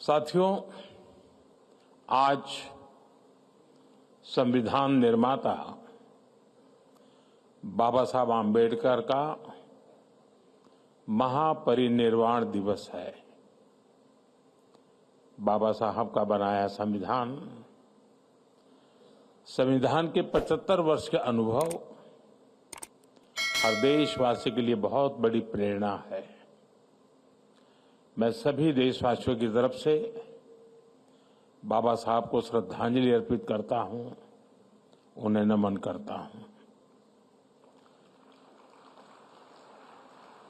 साथियों, आज संविधान निर्माता बाबा साहब आम्बेडकर का महापरिनिर्वाण दिवस है। बाबा साहब का बनाया संविधान के 75 वर्ष के अनुभव हर देशवासी के लिए बहुत बड़ी प्रेरणा है। मैं सभी देशवासियों की तरफ से बाबा साहब को श्रद्धांजलि अर्पित करता हूं, उन्हें नमन करता हूं।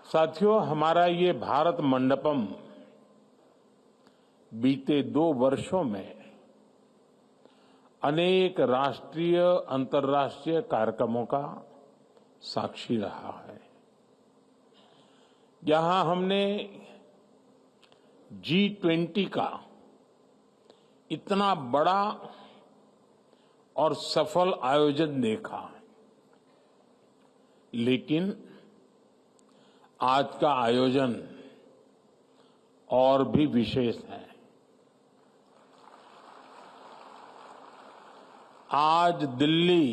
साथियों, हमारा ये भारत मंडपम बीते 2 वर्षों में अनेक राष्ट्रीय अंतर्राष्ट्रीय कार्यक्रमों का साक्षी रहा है। यहां हमने G20 का इतना बड़ा और सफल आयोजन देखा, लेकिन आज का आयोजन और भी विशेष है। आज दिल्ली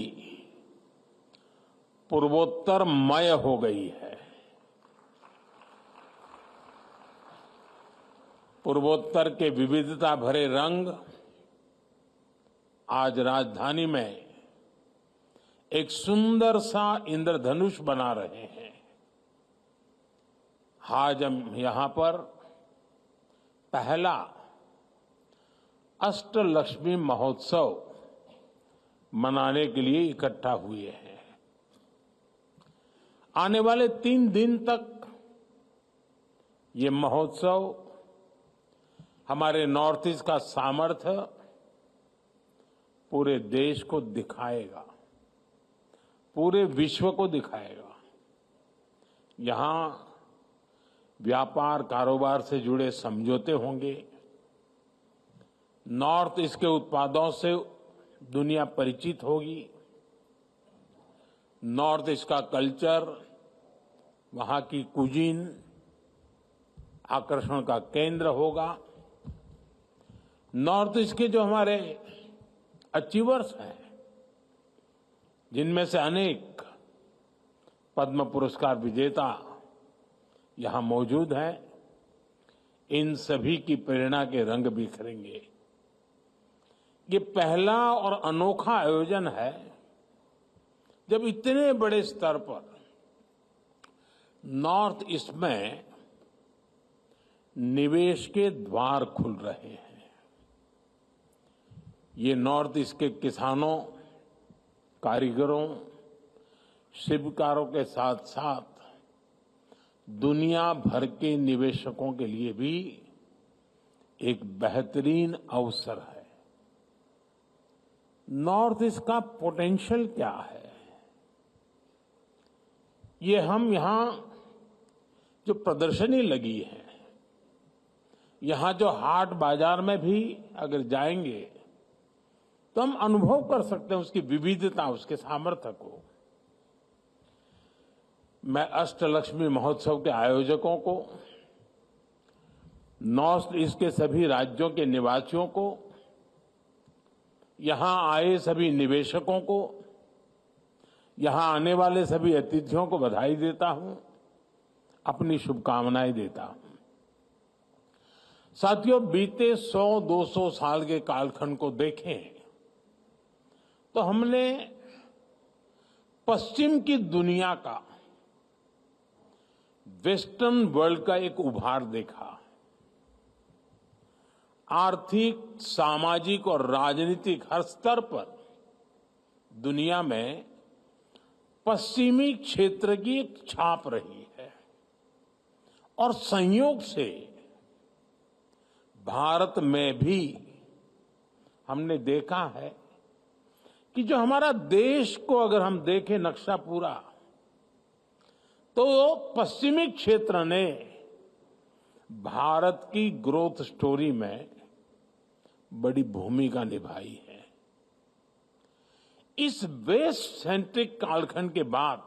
पूर्वोत्तरमय हो गई है। पूर्वोत्तर के विविधता भरे रंग आज राजधानी में एक सुंदर सा इंद्रधनुष बना रहे हैं। आज हम यहां पर पहला अष्टलक्ष्मी महोत्सव मनाने के लिए इकट्ठा हुए हैं। आने वाले 3 दिन तक ये महोत्सव हमारे नॉर्थ ईस्ट का सामर्थ्य पूरे देश को दिखाएगा, पूरे विश्व को दिखाएगा। यहां व्यापार कारोबार से जुड़े समझौते होंगे। नॉर्थ ईस्ट के उत्पादों से दुनिया परिचित होगी। नॉर्थ ईस्ट का कल्चर, वहां की कुजीन आकर्षण का केंद्र होगा। नॉर्थ ईस्ट के जो हमारे अचीवर्स हैं, जिनमें से अनेक पद्म पुरस्कार विजेता यहां मौजूद हैं, इन सभी की प्रेरणा के रंग बिखरेंगे। ये पहला और अनोखा आयोजन है जब इतने बड़े स्तर पर नॉर्थ ईस्ट में निवेश के द्वार खुल रहे हैं। ये नॉर्थ ईस्ट के किसानों, कारीगरों, शिल्पकारों के साथ साथ दुनिया भर के निवेशकों के लिए भी एक बेहतरीन अवसर है। नॉर्थ ईस्ट का पोटेंशियल क्या है, ये हम यहां जो प्रदर्शनी लगी है, यहां जो हाट बाजार में भी अगर जाएंगे तो हम अनुभव कर सकते हैं उसकी विविधता, उसके सामर्थ्य को। मैं अष्टलक्ष्मी महोत्सव के आयोजकों को, नॉर्थ ईस्ट के सभी राज्यों के निवासियों को, यहां आए सभी निवेशकों को, यहां आने वाले सभी अतिथियों को बधाई देता हूं, अपनी शुभकामनाएं देता हूं। साथियों, बीते 100-200 साल के कालखंड को देखें तो हमने पश्चिम की दुनिया का, वेस्टर्न वर्ल्ड का एक उभार देखा। आर्थिक, सामाजिक और राजनीतिक हर स्तर पर दुनिया में पश्चिमी क्षेत्र की एक छाप रही है और संयोग से भारत में भी हमने देखा है कि जो हमारा देश को अगर हम देखें नक्शा पूरा, तो पश्चिमी क्षेत्र ने भारत की ग्रोथ स्टोरी में बड़ी भूमिका निभाई है। इस वेस्ट सेंट्रिक कालखंड के बाद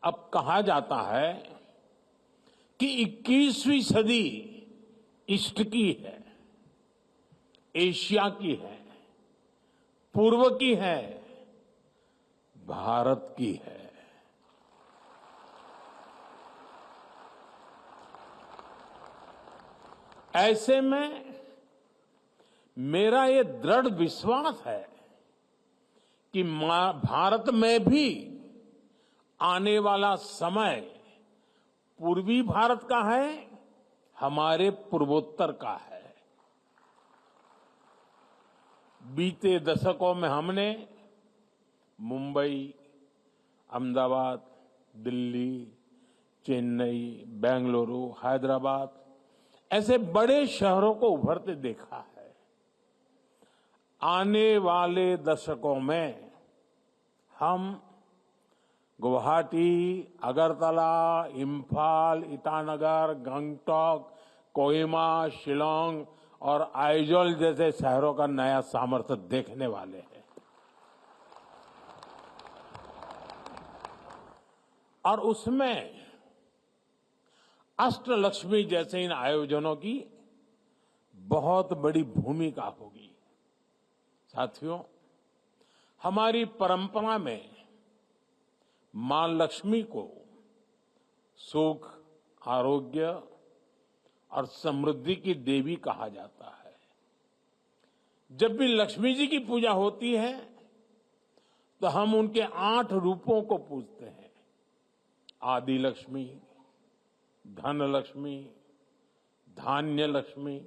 अब कहा जाता है कि 21वीं सदी ईस्ट की है, एशिया की है, पूर्व की है, भारत की है। ऐसे में मेरा ये दृढ़ विश्वास है कि भारत में भी आने वाला समय पूर्वी भारत का है, हमारे पूर्वोत्तर का है। बीते दशकों में हमने मुंबई, अहमदाबाद, दिल्ली, चेन्नई, बेंगलुरु, हैदराबाद ऐसे बड़े शहरों को उभरते देखा है। आने वाले दशकों में हम गुवाहाटी, अगरतला, इम्फाल, ईटानगर, गंगटोक, कोहिमा, शिलांग और आइजोल जैसे शहरों का नया सामर्थ्य देखने वाले हैं। और उसमें अष्टलक्ष्मी जैसे इन आयोजनों की बहुत बड़ी भूमिका होगी। साथियों, हमारी परंपरा में मां लक्ष्मी को सुख, आरोग्य और समृद्धि की देवी कहा जाता है। जब भी लक्ष्मी जी की पूजा होती है तो हम उनके 8 रूपों को पूजते हैं। आदि लक्ष्मी, धन लक्ष्मी, धान्य लक्ष्मी,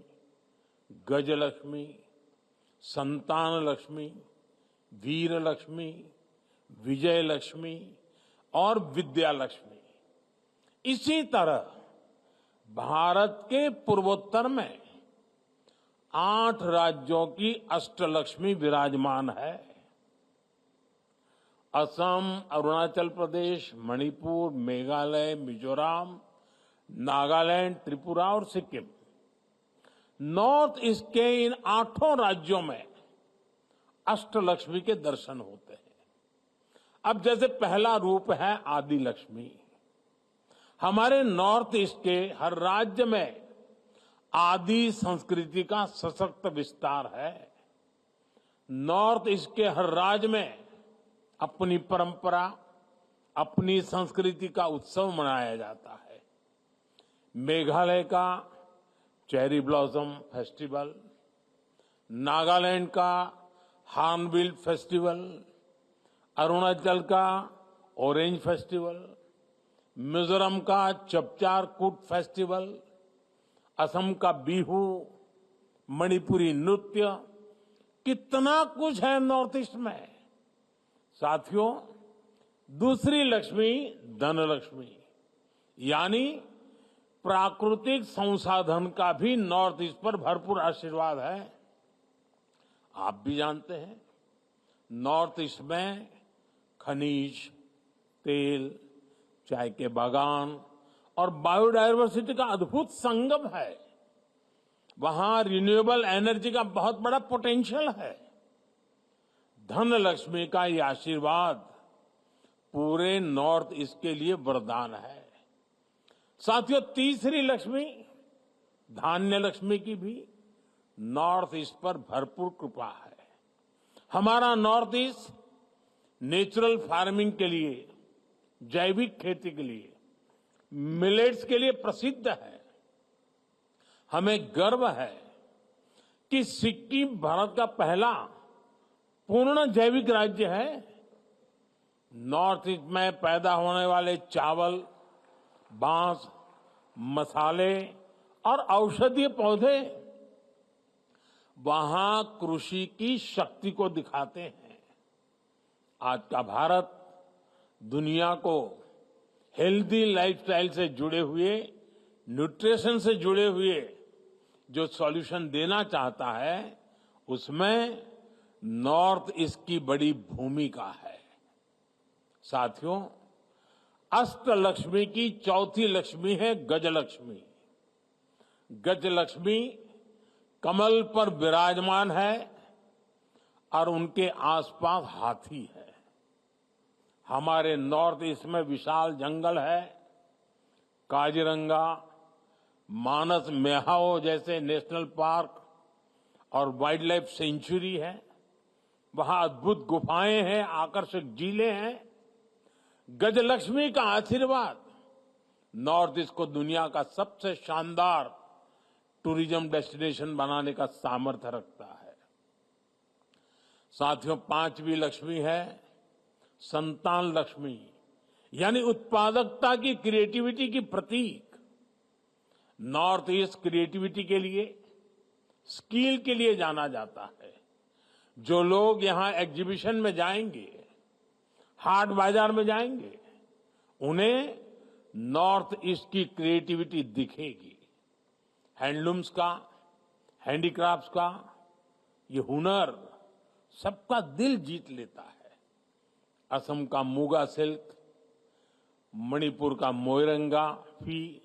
गज लक्ष्मी, संतान लक्ष्मी, वीर लक्ष्मी, विजय लक्ष्मी और विद्या लक्ष्मी। इसी तरह भारत के पूर्वोत्तर में 8 राज्यों की अष्टलक्ष्मी विराजमान है। असम, अरुणाचल प्रदेश, मणिपुर, मेघालय, मिजोरम, नागालैंड, त्रिपुरा और सिक्किम। नॉर्थ ईस्ट के इन 8 राज्यों में अष्टलक्ष्मी के दर्शन होते हैं। अब जैसे पहला रूप है आदि लक्ष्मी। हमारे नॉर्थ ईस्ट के हर राज्य में आदि संस्कृति का सशक्त विस्तार है। नॉर्थ ईस्ट के हर राज्य में अपनी परंपरा, अपनी संस्कृति का उत्सव मनाया जाता है। मेघालय का चेरी ब्लॉसम फेस्टिवल, नागालैंड का हार्नबिल फेस्टिवल, अरुणाचल का ऑरेंज फेस्टिवल, मिजोरम का चपचार कूट फेस्टिवल, असम का बिहू, मणिपुरी नृत्य, कितना कुछ है नॉर्थ ईस्ट में। साथियों, दूसरी लक्ष्मी धन लक्ष्मी, यानी प्राकृतिक संसाधन का भी नॉर्थ ईस्ट पर भरपूर आशीर्वाद है। आप भी जानते हैं, नॉर्थ ईस्ट में खनिज, तेल, चाय के बागान और बायोडायवर्सिटी का अद्भुत संगम है। वहां रिन्यूएबल एनर्जी का बहुत बड़ा पोटेंशियल है। धन लक्ष्मी का ये आशीर्वाद पूरे नॉर्थ ईस्ट के लिए वरदान है। साथियों, तीसरी लक्ष्मी धान्य लक्ष्मी की भी नॉर्थ ईस्ट पर भरपूर कृपा है। हमारा नॉर्थ ईस्ट नेचुरल फार्मिंग के लिए, जैविक खेती के लिए, मिलेट्स के लिए प्रसिद्ध है। हमें गर्व है कि सिक्किम भारत का पहला पूर्ण जैविक राज्य है। नॉर्थ ईस्ट में पैदा होने वाले चावल, बांस, मसाले और औषधीय पौधे वहां कृषि की शक्ति को दिखाते हैं। आज का भारत दुनिया को हेल्दी लाइफस्टाइल से जुड़े हुए, न्यूट्रिशन से जुड़े हुए जो सॉल्यूशन देना चाहता है, उसमें नॉर्थ ईस्ट की बड़ी भूमिका है। साथियों, अष्टलक्ष्मी की चौथी लक्ष्मी है गजलक्ष्मी। गजलक्ष्मी कमल पर विराजमान है और उनके आसपास हाथी है। हमारे नॉर्थ ईस्ट में विशाल जंगल है। काजीरंगा, मानस मेहाओ जैसे नेशनल पार्क और वाइल्ड लाइफ सेंचुरी है, वहां अद्भुत गुफाएं हैं, आकर्षक झीलें हैं। गजलक्ष्मी का आशीर्वाद नॉर्थ ईस्ट को दुनिया का सबसे शानदार टूरिज्म डेस्टिनेशन बनाने का सामर्थ्य रखता है। साथियों, पांचवी लक्ष्मी है संतान लक्ष्मी, यानी उत्पादकता की, क्रिएटिविटी की प्रतीक। नॉर्थ ईस्ट क्रिएटिविटी के लिए, स्किल के लिए जाना जाता है। जो लोग यहां एग्जीबिशन में जाएंगे, हाट बाजार में जाएंगे, उन्हें नॉर्थ ईस्ट की क्रिएटिविटी दिखेगी। हैंडलूम्स का, हैंडीक्राफ्ट्स का ये हुनर सबका दिल जीत लेता है। असम का मूगा सिल्क, मणिपुर का मोइरंगा फी,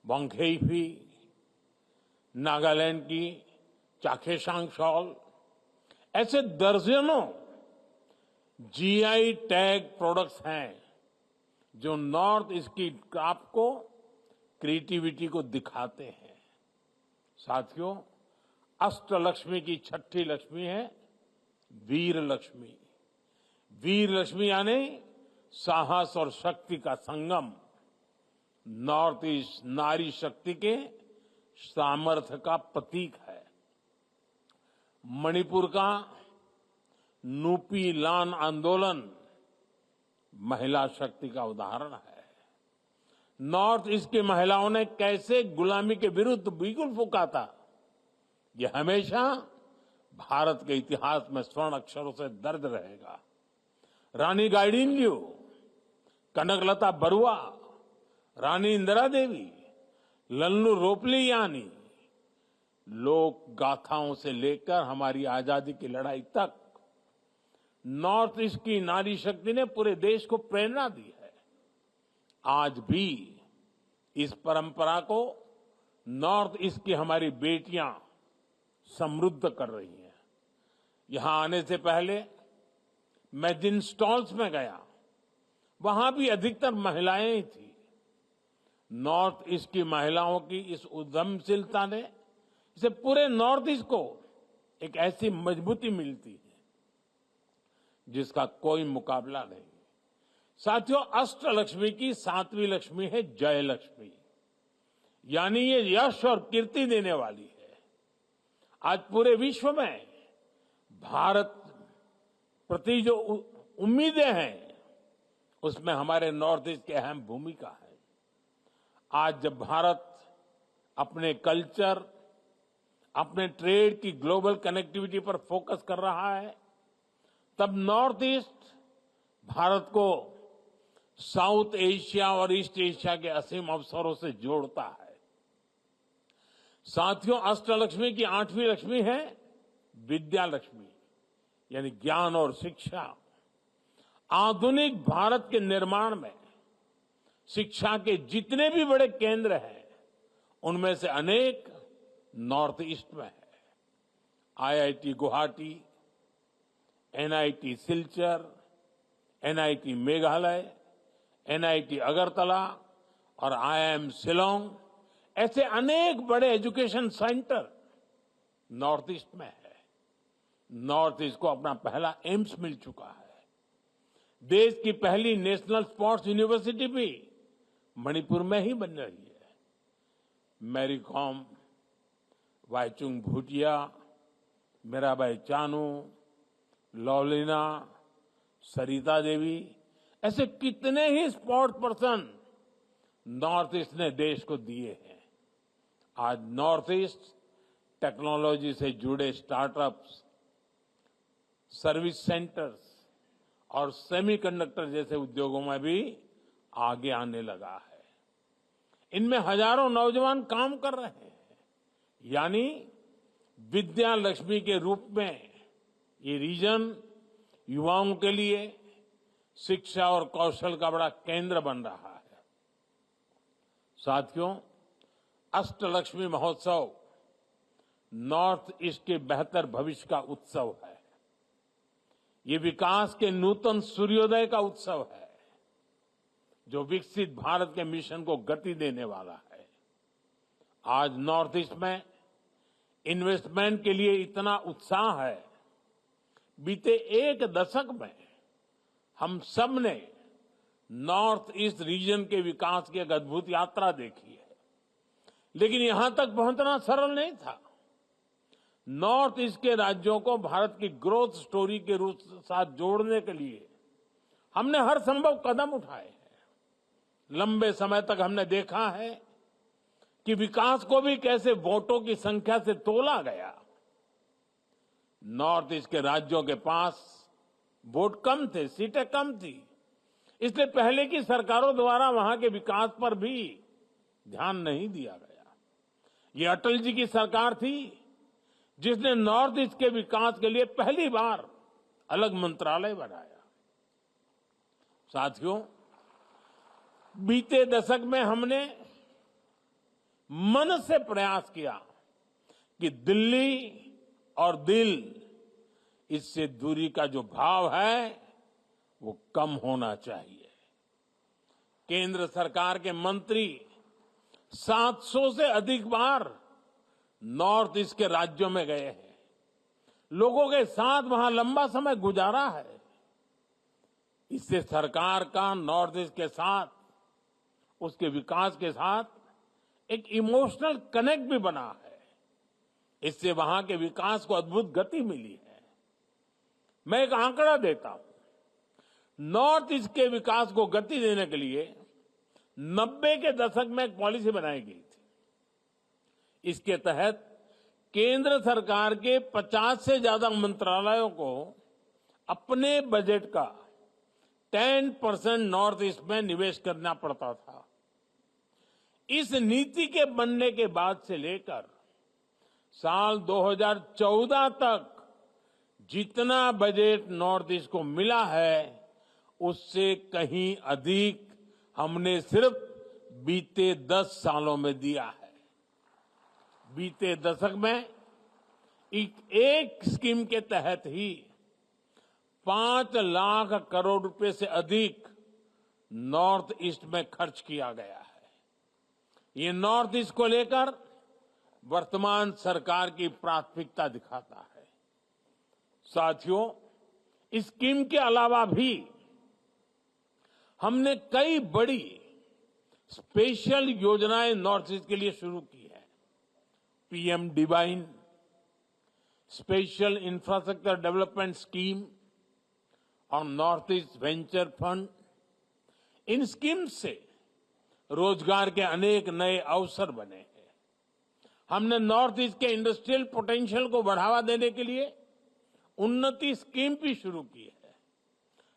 वांगखेई फी, नागालैंड की चाखेसांग शॉल, ऐसे दर्जनों जीआई टैग प्रोडक्ट्स हैं जो नॉर्थ ईस्ट की क्राफ्ट को, क्रिएटिविटी को दिखाते हैं। साथियों, अष्टलक्ष्मी की छठी लक्ष्मी है वीर लक्ष्मी। वीर लक्ष्मी यानी साहस और शक्ति का संगम। नॉर्थ ईस्ट नारी शक्ति के सामर्थ्य का प्रतीक है। मणिपुर का नुपी लान आंदोलन महिला शक्ति का उदाहरण है। नॉर्थ ईस्ट की महिलाओं ने कैसे गुलामी के विरुद्ध बिगुल फूंका था, ये हमेशा भारत के इतिहास में स्वर्ण अक्षरों से दर्ज रहेगा। रानी गाइडिनल्यू, कनकलता बरुआ, रानी इंदिरा देवी, लल्लू रोपलियानी, लोक गाथाओं से लेकर हमारी आजादी की लड़ाई तक नॉर्थ ईस्ट की नारी शक्ति ने पूरे देश को प्रेरणा दी है। आज भी इस परंपरा को नॉर्थ ईस्ट की हमारी बेटियां समृद्ध कर रही हैं। यहां आने से पहले मैं जिन स्टॉल्स में गया, वहां भी अधिकतर महिलाएं ही थी। नॉर्थ ईस्ट की महिलाओं की इस उद्यमशीलता ने इसे पूरे नॉर्थ ईस्ट को एक ऐसी मजबूती मिलती है जिसका कोई मुकाबला नहीं। साथियों, अष्टलक्ष्मी की सातवीं लक्ष्मी है जय लक्ष्मी, यानी ये यश और कीर्ति देने वाली है। आज पूरे विश्व में भारत प्रति जो उम्मीदें हैं, उसमें हमारे नॉर्थ ईस्ट की अहम भूमिका है। आज जब भारत अपने कल्चर, अपने ट्रेड की ग्लोबल कनेक्टिविटी पर फोकस कर रहा है, तब नॉर्थ ईस्ट भारत को साउथ एशिया और ईस्ट एशिया के असीम अवसरों से जोड़ता है। साथियों, अष्टलक्ष्मी की आठवीं लक्ष्मी है विद्या लक्ष्मी, यानी ज्ञान और शिक्षा। आधुनिक भारत के निर्माण में शिक्षा के जितने भी बड़े केंद्र हैं, उनमें से अनेक नॉर्थ ईस्ट में है। IIT Guwahati, NIT Silchar, NIT Meghalaya, NIT Agartala और आईआईएम शिलांग, ऐसे अनेक बड़े एजुकेशन सेंटर नॉर्थ ईस्ट में है। नॉर्थ ईस्ट को अपना पहला एम्स मिल चुका है। देश की पहली नेशनल स्पोर्ट्स यूनिवर्सिटी भी मणिपुर में ही बन रही है। मैरी कॉम, वाईचुंग भूटिया, मीराबाई चानू, लवलीना, सरिता देवी, ऐसे कितने ही स्पोर्ट्स पर्सन नॉर्थ ईस्ट ने देश को दिए हैं। आज नॉर्थ ईस्ट टेक्नोलॉजी से जुड़े स्टार्टअप्स, सर्विस सेंटर्स और सेमीकंडक्टर जैसे उद्योगों में भी आगे आने लगा है। इनमें हजारों नौजवान काम कर रहे हैं, यानी विद्या लक्ष्मी के रूप में ये रीजन युवाओं के लिए शिक्षा और कौशल का बड़ा केंद्र बन रहा है। साथियों, अष्टलक्ष्मी महोत्सव नॉर्थ ईस्ट के बेहतर भविष्य का उत्सव है। ये विकास के नूतन सूर्योदय का उत्सव है, जो विकसित भारत के मिशन को गति देने वाला है। आज नॉर्थ ईस्ट में इन्वेस्टमेंट के लिए इतना उत्साह है। बीते एक दशक में हम सब ने नॉर्थ ईस्ट रीजन के विकास की एक अद्भुत यात्रा देखी है, लेकिन यहां तक पहुंचना सरल नहीं था। नॉर्थ ईस्ट के राज्यों को भारत की ग्रोथ स्टोरी के रूप साथ जोड़ने के लिए हमने हर संभव कदम उठाए हैं। लंबे समय तक हमने देखा है कि विकास को भी कैसे वोटों की संख्या से तोला गया। नॉर्थ ईस्ट के राज्यों के पास वोट कम थे, सीटें कम थी, इसलिए पहले की सरकारों द्वारा वहां के विकास पर भी ध्यान नहीं दिया गया। ये अटल जी की सरकार थी जिसने नॉर्थ ईस्ट के विकास के लिए पहली बार अलग मंत्रालय बनाया। साथियों, बीते दशक में हमने मन से प्रयास किया कि दिल्ली और दिल, इससे दूरी का जो भाव है वो कम होना चाहिए। केंद्र सरकार के मंत्री 700 से अधिक बार नॉर्थ ईस्ट के राज्यों में गए हैं, लोगों के साथ वहां लंबा समय गुजारा है। इससे सरकार का नॉर्थ ईस्ट के साथ, उसके विकास के साथ एक इमोशनल कनेक्ट भी बना है। इससे वहां के विकास को अद्भुत गति मिली है। मैं एक आंकड़ा देता हूं। नॉर्थ ईस्ट के विकास को गति देने के लिए 90 के दशक में एक पॉलिसी बनाई गई थी। इसके तहत केंद्र सरकार के 50 से ज्यादा मंत्रालयों को अपने बजट का 10% नॉर्थ ईस्ट में निवेश करना पड़ता था। इस नीति के बनने के बाद से लेकर साल 2014 तक जितना बजट नॉर्थ ईस्ट को मिला है, उससे कहीं अधिक हमने सिर्फ बीते 10 सालों में दिया है। बीते दशक में एक स्कीम के तहत ही 5 लाख करोड़ रुपए से अधिक नॉर्थ ईस्ट में खर्च किया गया है। ये नॉर्थ ईस्ट को लेकर वर्तमान सरकार की प्राथमिकता दिखाता है। साथियों, इस स्कीम के अलावा भी हमने कई बड़ी स्पेशल योजनाएं नॉर्थ ईस्ट के लिए शुरू की है। PM divine, special infrastructure development scheme और नॉर्थ ईस्ट वेंचर फंड। इन स्कीम से रोजगार के अनेक नए अवसर बने हैं। हमने नॉर्थ ईस्ट के इंडस्ट्रियल पोटेंशियल को बढ़ावा देने के लिए उन्नति स्कीम भी शुरू की है।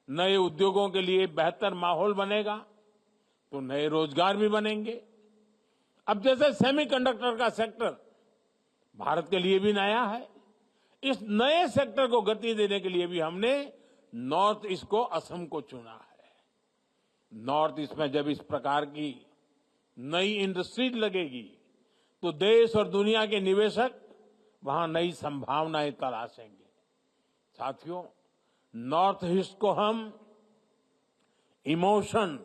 नए उद्योगों के लिए बेहतर माहौल बनेगा तो नए रोजगार भी बनेंगे। अब जैसे सेमीकंडक्टर का सेक्टर भारत के लिए भी नया है, इस नए सेक्टर को गति देने के लिए भी हमने नॉर्थ ईस्ट को, असम को चुना है। नॉर्थ ईस्ट में जब इस प्रकार की नई इंडस्ट्री लगेगी तो देश और दुनिया के निवेशक वहां नई संभावनाएं तलाशेंगे। साथियों, नॉर्थ ईस्ट को हम इमोशन,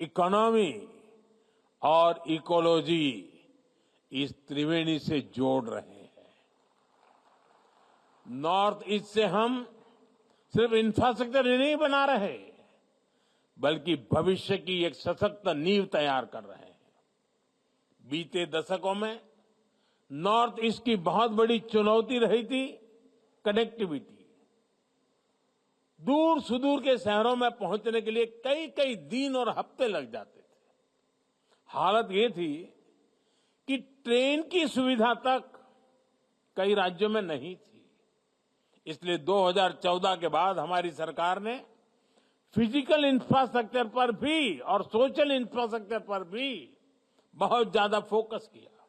इकोनॉमी और इकोलॉजी, इस त्रिवेणी से जोड़ रहे हैं। नॉर्थ ईस्ट से हम सिर्फ इंफ्रास्ट्रक्चर नहीं बना रहे, बल्कि भविष्य की एक सशक्त नींव तैयार कर रहे हैं। बीते दशकों में नॉर्थ ईस्ट की बहुत बड़ी चुनौती रही थी कनेक्टिविटी। दूर सुदूर के शहरों में पहुंचने के लिए कई कई दिन और हफ्ते लग जाते थे। हालत ये थी कि ट्रेन की सुविधा तक कई राज्यों में नहीं थी। इसलिए 2014 के बाद हमारी सरकार ने फिजिकल इंफ्रास्ट्रक्चर पर भी और सोशल इंफ्रास्ट्रक्चर पर भी बहुत ज्यादा फोकस किया।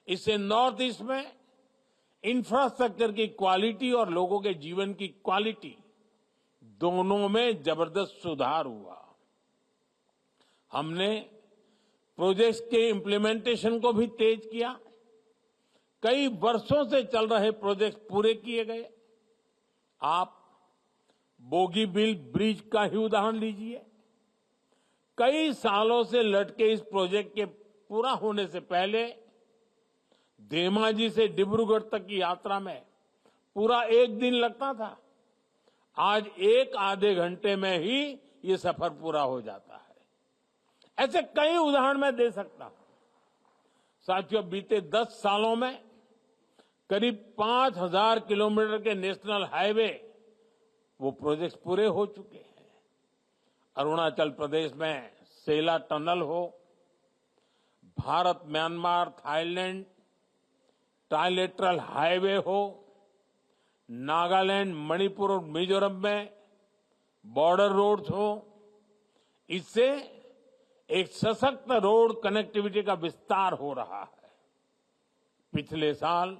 इससे नॉर्थ ईस्ट में इंफ्रास्ट्रक्चर की क्वालिटी और लोगों के जीवन की क्वालिटी दोनों में जबरदस्त सुधार हुआ। हमने प्रोजेक्ट्स के इम्प्लीमेंटेशन को भी तेज किया। कई वर्षों से चल रहे प्रोजेक्ट पूरे किए गए। आप बोगीबील ब्रिज का ही उदाहरण लीजिए। कई सालों से लटके इस प्रोजेक्ट के पूरा होने से पहले धेमाजी से डिब्रूगढ़ तक की यात्रा में पूरा एक दिन लगता था। आज एक आधे घंटे में ही ये सफर पूरा हो जाता है। ऐसे कई उदाहरण मैं दे सकता हूं। साथियों, बीते 10 सालों में करीब 5,000 किलोमीटर के नेशनल हाईवे वो प्रोजेक्ट्स पूरे हो चुके हैं। अरुणाचल प्रदेश में सेला टनल हो, Bharat Myanmar Thailand trilateral highway हो, नागालैंड मणिपुर और मिजोरम में बॉर्डर रोड्स हो, इससे एक सशक्त रोड कनेक्टिविटी का विस्तार हो रहा है। पिछले साल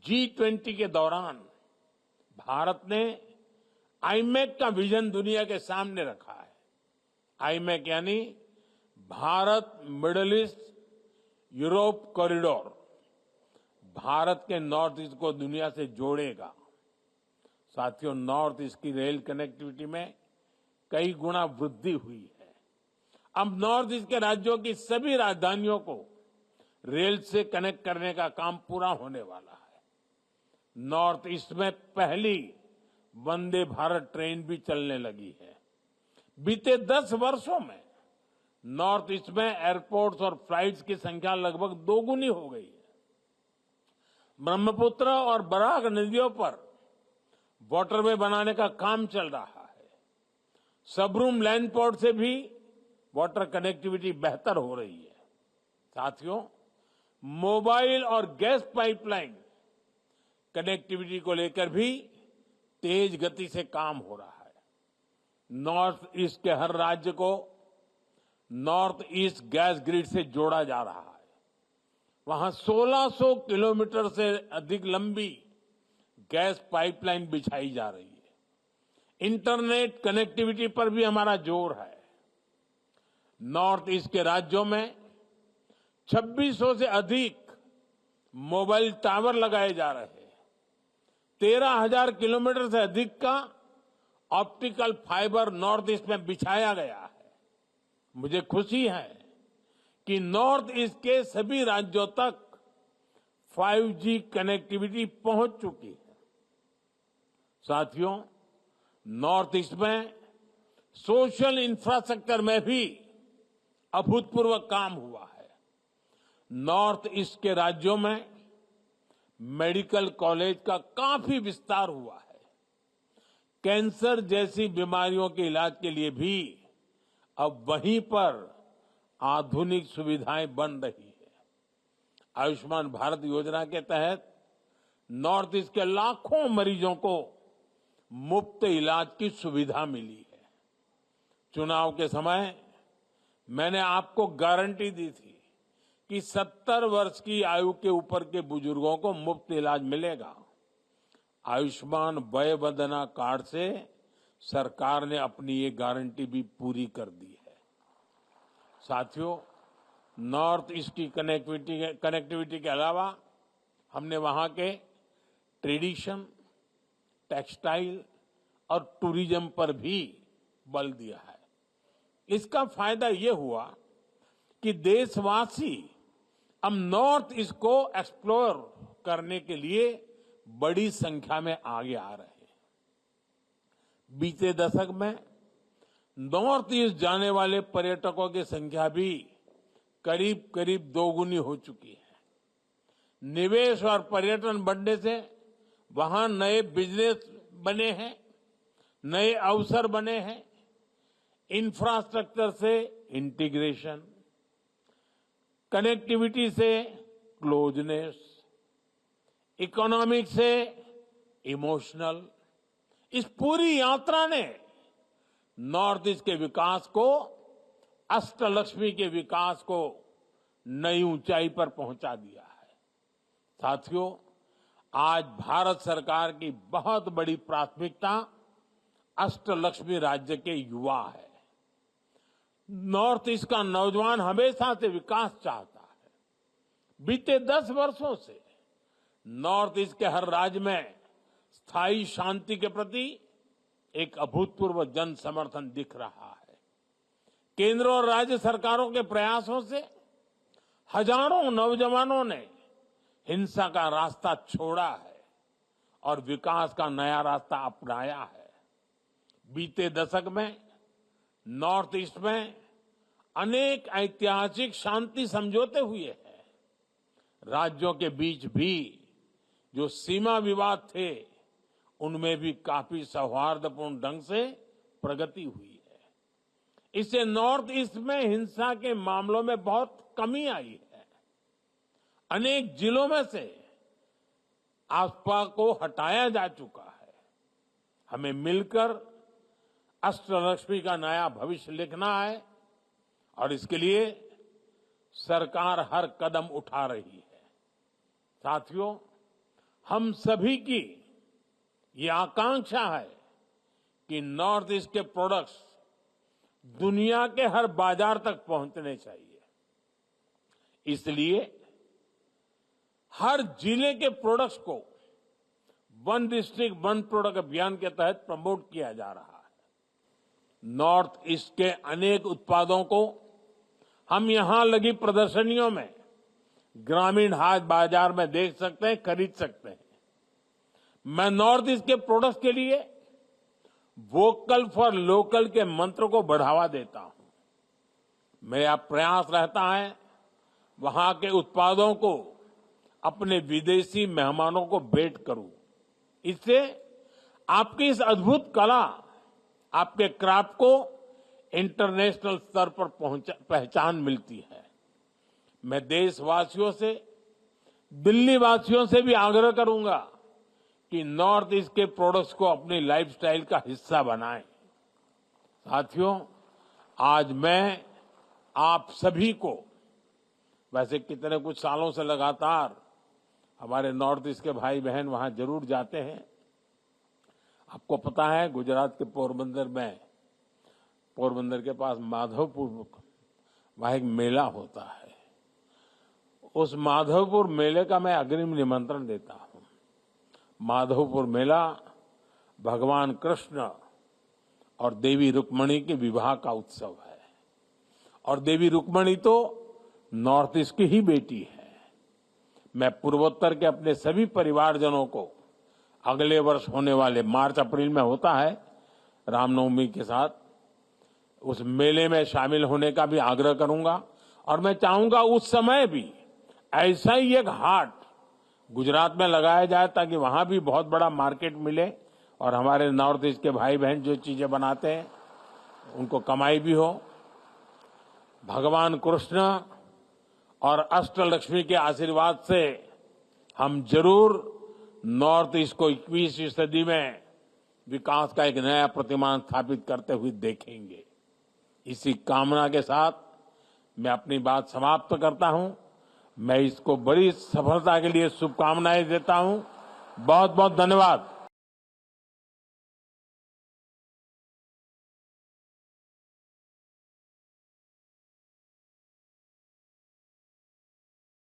G20 के दौरान भारत ने आईमैक का विजन दुनिया के सामने रखा है। आईमैक यानी Bharat middle east Europe corridor Bharat के नॉर्थ ईस्ट को दुनिया से जोड़ेगा। साथियों, नॉर्थ ईस्ट की रेल कनेक्टिविटी में कई गुना वृद्धि हुई है। अब नॉर्थ ईस्ट के राज्यों की सभी राजधानियों को रेल से कनेक्ट करने का काम पूरा होने वाला है। नॉर्थ ईस्ट में पहली वंदे भारत ट्रेन भी चलने लगी है। बीते 10 वर्षों में नॉर्थ ईस्ट में एयरपोर्ट्स और फ्लाइट्स की संख्या लगभग दोगुनी हो गई है। ब्रह्मपुत्र और बराक नदियों पर वाटरवे बनाने का काम चल रहा है। सबरूम लैंड पोर्ट से भी वाटर कनेक्टिविटी बेहतर हो रही है। साथियों, मोबाइल और गैस पाइपलाइन कनेक्टिविटी को लेकर भी तेज गति से काम हो रहा है। नॉर्थ ईस्ट के हर राज्य को नॉर्थ ईस्ट गैस ग्रिड से जोड़ा जा रहा है। वहां 1600 किलोमीटर से अधिक लंबी गैस पाइपलाइन बिछाई जा रही है। इंटरनेट कनेक्टिविटी पर भी हमारा जोर है। नॉर्थ ईस्ट के राज्यों में 2600 से अधिक मोबाइल टावर लगाए जा रहे हैं। 13,000 किलोमीटर से अधिक का ऑप्टिकल फाइबर नॉर्थ ईस्ट में बिछाया गया है। मुझे खुशी है कि नॉर्थ ईस्ट के सभी राज्यों तक 5G कनेक्टिविटी पहुंच चुकी है। साथियों, नॉर्थ ईस्ट में सोशल इंफ्रास्ट्रक्चर में भी अभूतपूर्व काम हुआ है। नॉर्थ ईस्ट के राज्यों में मेडिकल कॉलेज का काफी विस्तार हुआ है। कैंसर जैसी बीमारियों के इलाज के लिए भी अब वहीं पर आधुनिक सुविधाएं बन रही है। आयुष्मान भारत योजना के तहत नॉर्थ ईस्ट के लाखों मरीजों को मुफ्त इलाज की सुविधा मिली है। चुनाव के समय मैंने आपको गारंटी दी थी कि 70 वर्ष की आयु के ऊपर के बुजुर्गों को मुफ्त इलाज मिलेगा। आयुष्मान वय वंदना कार्ड से सरकार ने अपनी ये गारंटी भी पूरी कर दी है। साथियों, नॉर्थ ईस्ट की कनेक्टिविटी के अलावा हमने वहां के ट्रेडिशन, टेक्सटाइल और टूरिज्म पर भी बल दिया है। इसका फायदा ये हुआ कि देशवासी अब नॉर्थ ईस्ट को एक्सप्लोर करने के लिए बड़ी संख्या में आगे आ रहे हैं। बीते दशक में नॉर्थ ईस्ट जाने वाले पर्यटकों की संख्या भी करीब करीब दोगुनी हो चुकी है। निवेश और पर्यटन बढ़ने से वहां नए बिजनेस बने हैं, नए अवसर बने हैं। इंफ्रास्ट्रक्चर से इंटीग्रेशन, कनेक्टिविटी से क्लोजनेस, इकोनॉमिक से इमोशनल, इस पूरी यात्रा ने नॉर्थ ईस्ट के विकास को, अष्टलक्ष्मी के विकास को नई ऊंचाई पर पहुंचा दिया है। साथियों, आज भारत सरकार की बहुत बड़ी प्राथमिकता अष्टलक्ष्मी राज्य के युवा है। नॉर्थ ईस्ट का नौजवान हमेशा से विकास चाहता है। बीते 10 वर्षों से नॉर्थ ईस्ट के हर राज्य में स्थायी शांति के प्रति एक अभूतपूर्व जन समर्थन दिख रहा है। केंद्र और राज्य सरकारों के प्रयासों से हजारों नौजवानों ने हिंसा का रास्ता छोड़ा है और विकास का नया रास्ता अपनाया है। बीते दशक में नॉर्थ ईस्ट में अनेक ऐतिहासिक शांति समझौते हुए हैं। राज्यों के बीच भी जो सीमा विवाद थे, उनमें भी काफी सौहार्दपूर्ण ढंग से प्रगति हुई है। इससे नॉर्थ ईस्ट में हिंसा के मामलों में बहुत कमी आई है। अनेक जिलों में से आफवाह को हटाया जा चुका है। हमें मिलकर अष्टलक्ष्मी का नया भविष्य लिखना है और इसके लिए सरकार हर कदम उठा रही है। साथियों, हम सभी की ये आकांक्षा है कि नॉर्थ ईस्ट के प्रोडक्ट्स दुनिया के हर बाजार तक पहुंचने चाहिए। इसलिए हर जिले के प्रोडक्ट्स को वन डिस्ट्रिक्ट वन प्रोडक्ट अभियान के तहत प्रमोट किया जा रहा है। नॉर्थ ईस्ट के अनेक उत्पादों को हम यहां लगी प्रदर्शनियों में ग्रामीण हाट बाजार में देख सकते हैं, खरीद सकते हैं। मैं नॉर्थ ईस्ट के प्रोडक्ट्स के लिए वोकल फॉर लोकल के मंत्र को बढ़ावा देता हूं। मेरा प्रयास रहता है वहां के उत्पादों को अपने विदेशी मेहमानों को भेंट करूं। इससे आपकी इस अद्भुत कला, आपके क्राफ्ट को इंटरनेशनल स्तर पर पहचान मिलती है। मैं देशवासियों से, दिल्ली वासियों से भी आग्रह करूंगा कि नॉर्थ ईस्ट के प्रोडक्ट्स को अपनी लाइफस्टाइल का हिस्सा बनाएं। साथियों, आज मैं आप सभी को, वैसे कितने कुछ सालों से लगातार हमारे नॉर्थ ईस्ट के भाई बहन वहां जरूर जाते हैं। आपको पता है, गुजरात के पोरबंदर में, पोरबंदर के पास माधवपुर, वहां एक मेला होता है। उस माधवपुर मेले का मैं अग्रिम निमंत्रण देता हूं। माधवपुर मेला भगवान कृष्ण और देवी रुक्मणी के विवाह का उत्सव है और देवी रुक्मणी तो नॉर्थ ईस्ट की ही बेटी है। मैं पूर्वोत्तर के अपने सभी परिवारजनों को अगले वर्ष होने वाले मार्च अप्रैल में होता है रामनवमी के साथ, उस मेले में शामिल होने का भी आग्रह करूंगा और मैं चाहूंगा उस समय भी ऐसा ही एक हाट गुजरात में लगाया जाए ताकि वहां भी बहुत बड़ा मार्केट मिले और हमारे नॉर्थ ईस्ट के भाई बहन जो चीजें बनाते हैं उनको कमाई भी हो। भगवान कृष्ण और अष्टलक्ष्मी के आशीर्वाद से हम जरूर नॉर्थ ईस्ट को 21वीं सदी में विकास का एक नया प्रतिमान स्थापित करते हुए देखेंगे। इसी कामना के साथ मैं अपनी बात समाप्त करता हूं। मैं इसको बड़ी सफलता के लिए शुभकामनाएं देता हूं। बहुत बहुत धन्यवाद।